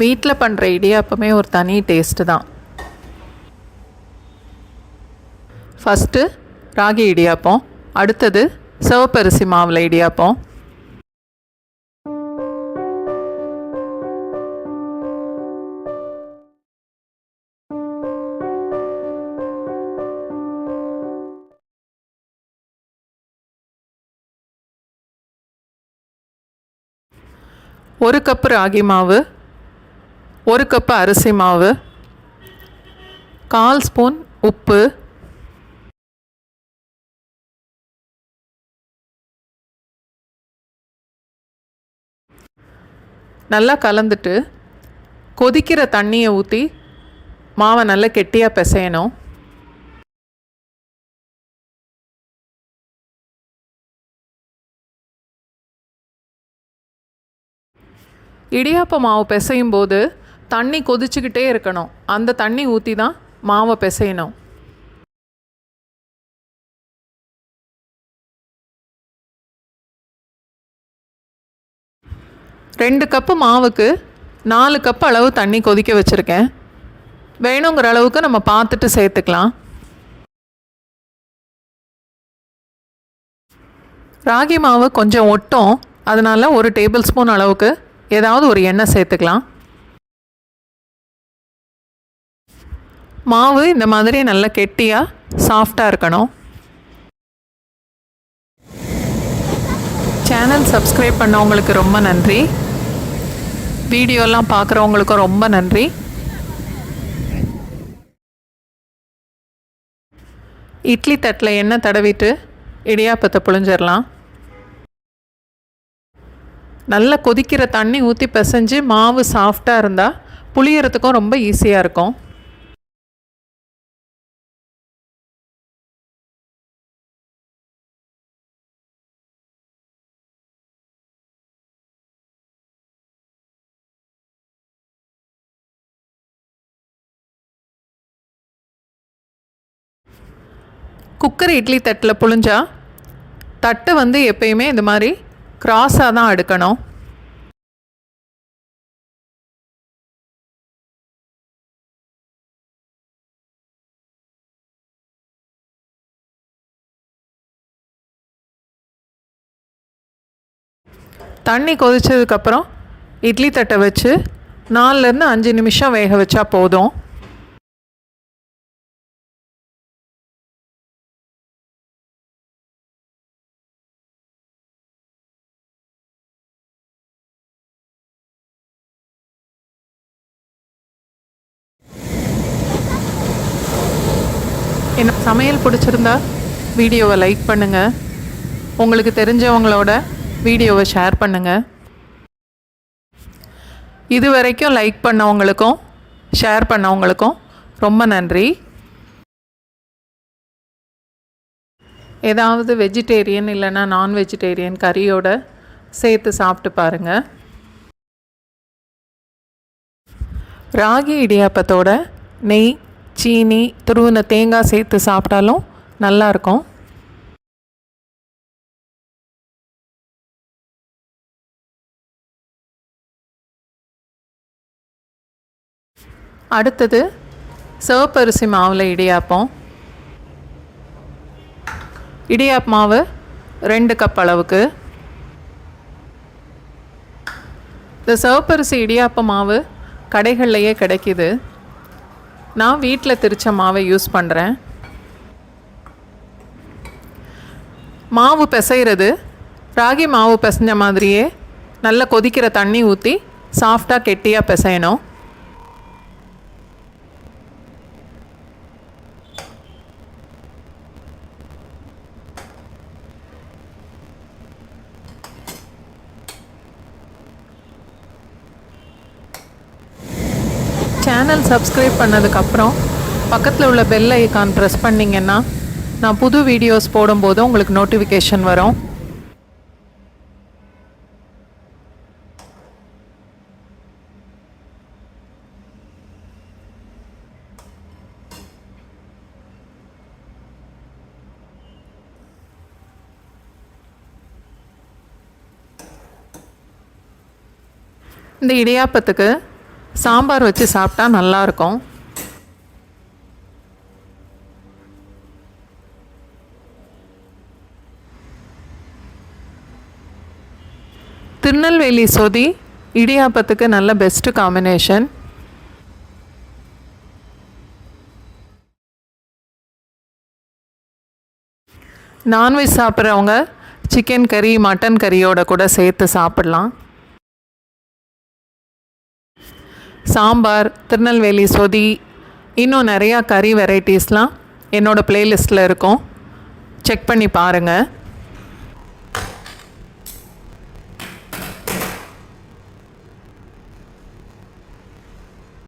வீட்டில் பண்ணுற இடியாப்பமே ஒரு தனி டேஸ்ட்டு தான். ஃபஸ்ட்டு ராகி இடியாப்பம், அடுத்தது சிவப்பரிசி மாவில் இடியாப்பம். ஒரு கப்பு ராகி மாவு, ஒரு கப்பு அரிசி மாவு, 1/4 ஸ்பூன் உப்பு, நல்லா கலந்துட்டு கொதிக்கிற தண்ணியை ஊற்றி மாவை நல்லா கெட்டியாக பிசையணும். இடியாப்ப மாவு பிசையும் போது தண்ணி கொதிச்சுக்கிட்டே இருக்கணும். அந்த தண்ணி ஊற்றி தான் மாவை பிசையணும். ரெண்டு கப்பு மாவுக்கு 4 கப் அளவு தண்ணி கொதிக்க வச்சுருக்கேன். வேணுங்கிற அளவுக்கு நம்ம பார்த்துட்டு சேர்த்துக்கலாம். ராகி மாவு கொஞ்சம் ஒட்டும், அதனால் 1 டேபிள் ஸ்பூன் அளவுக்கு ஏதாவது ஒரு எண்ணெய் சேர்த்துக்கலாம். மாவு இந்த மாதிரி நல்லா கெட்டியாக சாஃப்டாக இருக்கணும். சேனல் சப்ஸ்கிரைப் பண்ணவங்களுக்கு ரொம்ப நன்றி. வீடியோலாம் பார்க்குறவங்களுக்கும் ரொம்ப நன்றி. இட்லி தட்டில் எண்ணெய் தடவிட்டு இடியாப்பத்தை புழிஞ்சிடலாம். நல்லா கொதிக்கிற தண்ணி ஊற்றி பிசைஞ்சு மாவு சாஃப்டாக இருந்தால் புளியறதுக்கும் ரொம்ப ஈஸியாக இருக்கும். குக்கர் இட்லி தட்டில் புழிஞ்சா தட்டு வந்து எப்பயுமே இந்த மாதிரி கிராஸாக தான் அடுக்கணும். தண்ணி கொதிச்சதுக்கப்புறம் இட்லி தட்டை வச்சு 4லேருந்து 5 நிமிஷம் வேக வச்சா போதும். என்ன சமையல் பிடிச்சிருந்தா வீடியோவை லைக் பண்ணுங்கள். உங்களுக்கு தெரிஞ்சவங்களோட வீடியோவை ஷேர் பண்ணுங்கள். இது வரைக்கும் லைக் பண்ணவங்களுக்கும் ஷேர் பண்ணவங்களுக்கும் ரொம்ப நன்றி. ஏதாவது வெஜிடேரியன் இல்லைன்னா நான் வெஜிடேரியன் கறியோடு சேர்த்து சாப்பிட்டு பாருங்கள். ராகி இடியாப்பத்தோட நெய், சீனி, துருவின தேங்காய் சேர்த்து சாப்பிட்டாலும் நல்லாயிருக்கும். அடுத்தது சிவப்பரிசி மாவில் இடியாப்பம். இடியாப்ப மாவு 2 கப் அளவுக்கு. இந்த சிவப்பரிசி இடியாப்ப மாவு கடைகள்லையே கிடைக்கிது. நான் வீட்டில் திரிச்ச மாவை யூஸ் பண்ணுறேன். மாவு பிசைகிறது ராகி மாவு பிசைஞ்ச மாதிரியே நல்லா கொதிக்கிற தண்ணி ஊற்றி சாஃப்டாக கெட்டியாக பிசையணும். சேனல் சப்ஸ்கிரைப் பண்ணதுக்கப்புறம் பக்கத்தில் உள்ள பெல் ஐக்கான் ப்ரெஸ் பண்ணிங்கன்னா நான் புது வீடியோஸ் போடும்போது உங்களுக்கு நோட்டிஃபிகேஷன் வரும். இந்த இடியாப்பத்துக்கு சாம்பார் வச்சு சாப்பிட்டா நல்லாயிருக்கும். திருநெல்வேலி சொதி இடியாப்பத்துக்கு நல்ல பெஸ்ட்டு காம்பினேஷன். நான்வெஜ் சாப்பிட்றவங்க சிக்கன் கறி மட்டன் கறியோட கூட சேர்த்து சாப்பிட்லாம். சாம்பார், திருநெல்வேலி சொதி, இன்னும் நிறையா கறி வெரைட்டிஸ்லாம் என்னோடய ப்ளேலிஸ்ட்டில் இருக்கும். செக் பண்ணி பாருங்கள்.